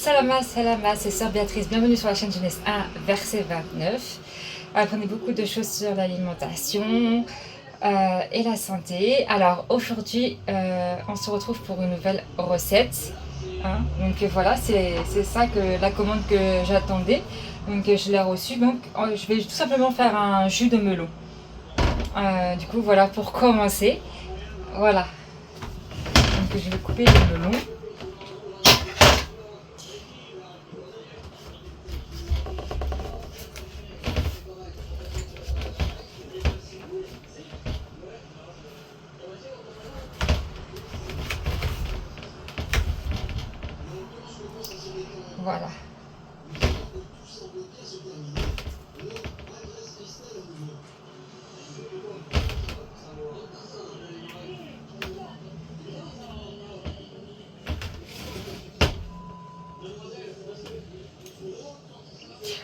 Salama, salama, c'est Sœur Béatrice, bienvenue sur la chaîne Jeunesse 1, verset 29. Apprenez beaucoup de choses sur l'alimentation et la santé. Alors aujourd'hui, on se retrouve pour une nouvelle recette. Hein. Donc voilà, c'est ça que la commande que j'attendais. Donc je l'ai reçue. Donc je vais tout simplement faire un jus de melon. Du coup voilà pour commencer. Voilà. Donc je vais couper le melon. Voilà.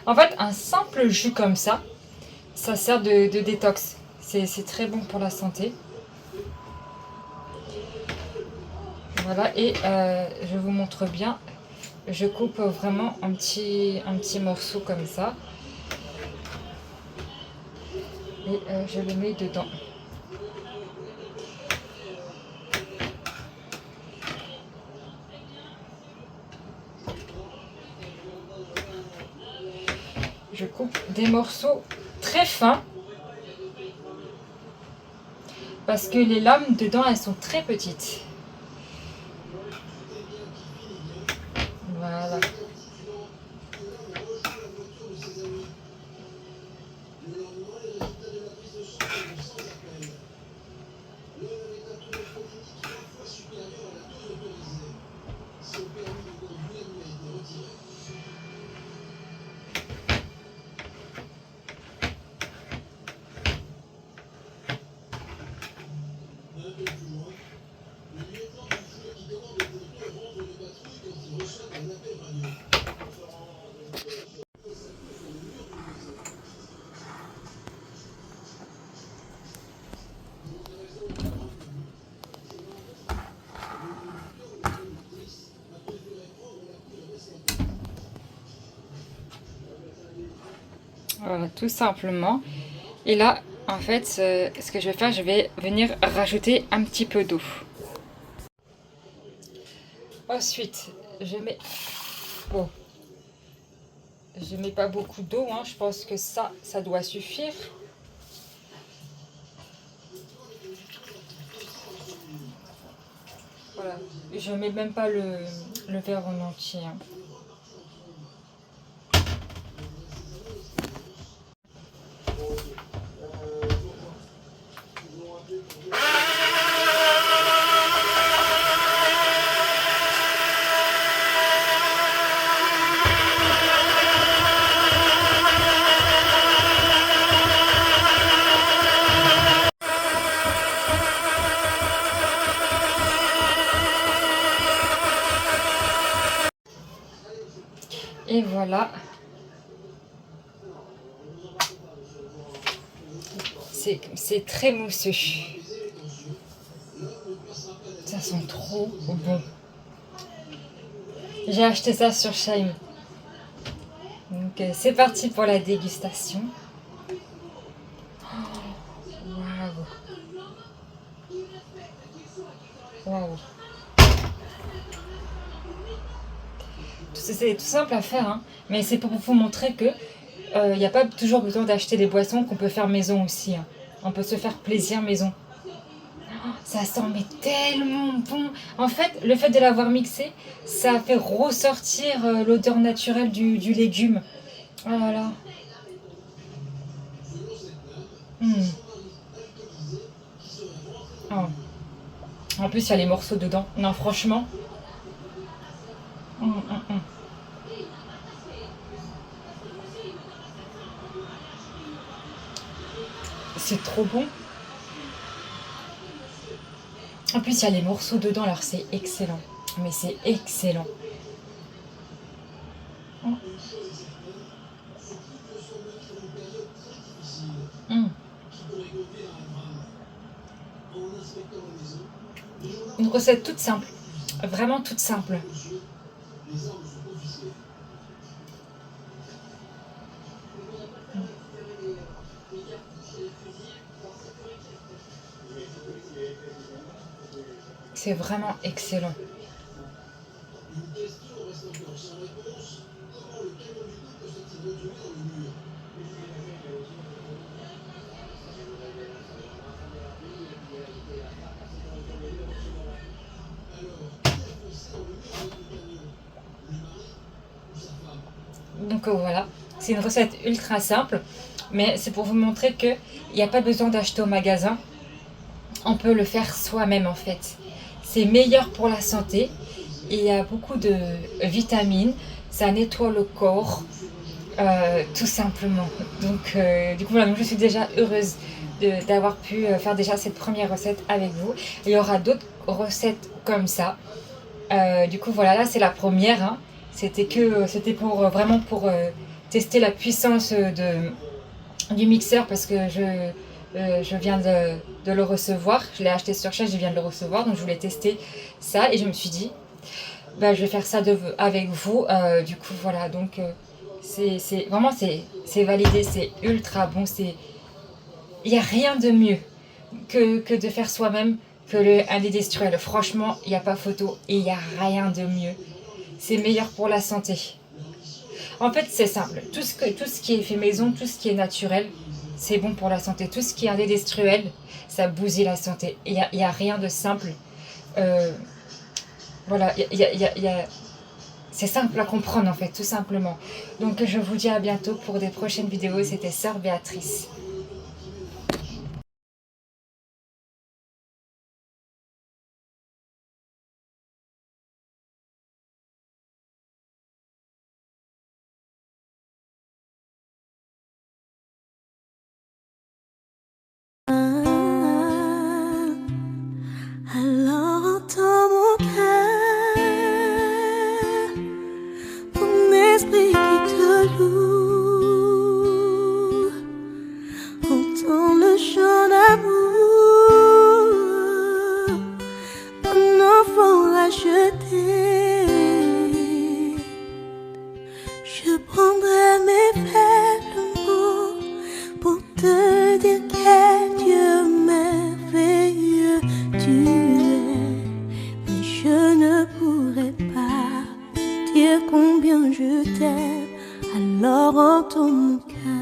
En fait, un simple jus comme ça sert de détox. C'est très bon pour la santé. Voilà, et je vous montre bien. Je coupe vraiment un petit morceau comme ça. Et je le mets dedans. Je coupe des morceaux très fins. Parce que les lames dedans, elles sont très petites. Voilà. Voilà, tout simplement. Et là, en fait, ce que je vais faire, je vais venir rajouter un petit peu d'eau. Ensuite, je mets... Bon, je mets pas beaucoup d'eau, hein. Je pense que ça doit suffire. Voilà, je mets même pas le verre en entier. Hein. Et voilà. C'est très mousseux. Ça sent trop bon. J'ai acheté ça sur Shein. Donc c'est parti pour la dégustation. Waouh. Waouh. C'est tout simple à faire, hein, mais c'est pour vous montrer que il n'y a pas toujours besoin d'acheter des boissons, qu'on peut faire maison aussi. Hein. On peut se faire plaisir maison. Oh, ça sent mais tellement bon. En fait, le fait de l'avoir mixé, ça a fait ressortir l'odeur naturelle du légume. Oh là là. Mm. Oh. En plus, il y a les morceaux dedans. Non, franchement. Mm. C'est trop bon. En plus, il y a les morceaux dedans, alors c'est excellent. Mais c'est excellent. Mm. Une recette toute simple. Vraiment toute simple. C'est vraiment excellent. Donc voilà, c'est une recette ultra simple, mais c'est pour vous montrer qu'il n'y a pas besoin d'acheter au magasin. On peut le faire soi-même en fait. C'est meilleur pour la santé. Et il y a beaucoup de vitamines. Ça nettoie le corps, tout simplement. Donc du coup voilà, donc je suis déjà heureuse d'avoir pu faire déjà cette première recette avec vous. Il y aura d'autres recettes comme ça. Du coup voilà, là c'est la première. Hein. C'était pour vraiment pour tester la puissance du mixeur parce que je viens de le recevoir. Je l'ai acheté sur chaîne, je viens de le recevoir, donc je voulais tester ça et je me suis dit, bah, je vais faire ça avec vous. Du coup voilà, donc c'est vraiment c'est validé, c'est ultra bon. Il n'y a rien de mieux que de faire soi-même que le indédestruel. Franchement, il n'y a pas photo et il n'y a rien de mieux. C'est meilleur pour la santé. En fait, c'est simple. Tout ce qui est fait maison, tout ce qui est naturel, c'est bon pour la santé. Tout ce qui est indédestruel, ça bousille la santé. Il n'y a rien de simple. Voilà, c'est simple à comprendre en fait, tout simplement. Donc je vous dis à bientôt pour des prochaines vidéos. C'était Sœur Béatrice. Alors entends mon cœur, mon esprit qui te loue, entends le chant d'amour, un enfant racheté. Je prendrai mes faibles mots pour te dire quel Dieu merveilleux tu es, mais je ne pourrai pas dire combien je t'aime. Alors entends mon cœur.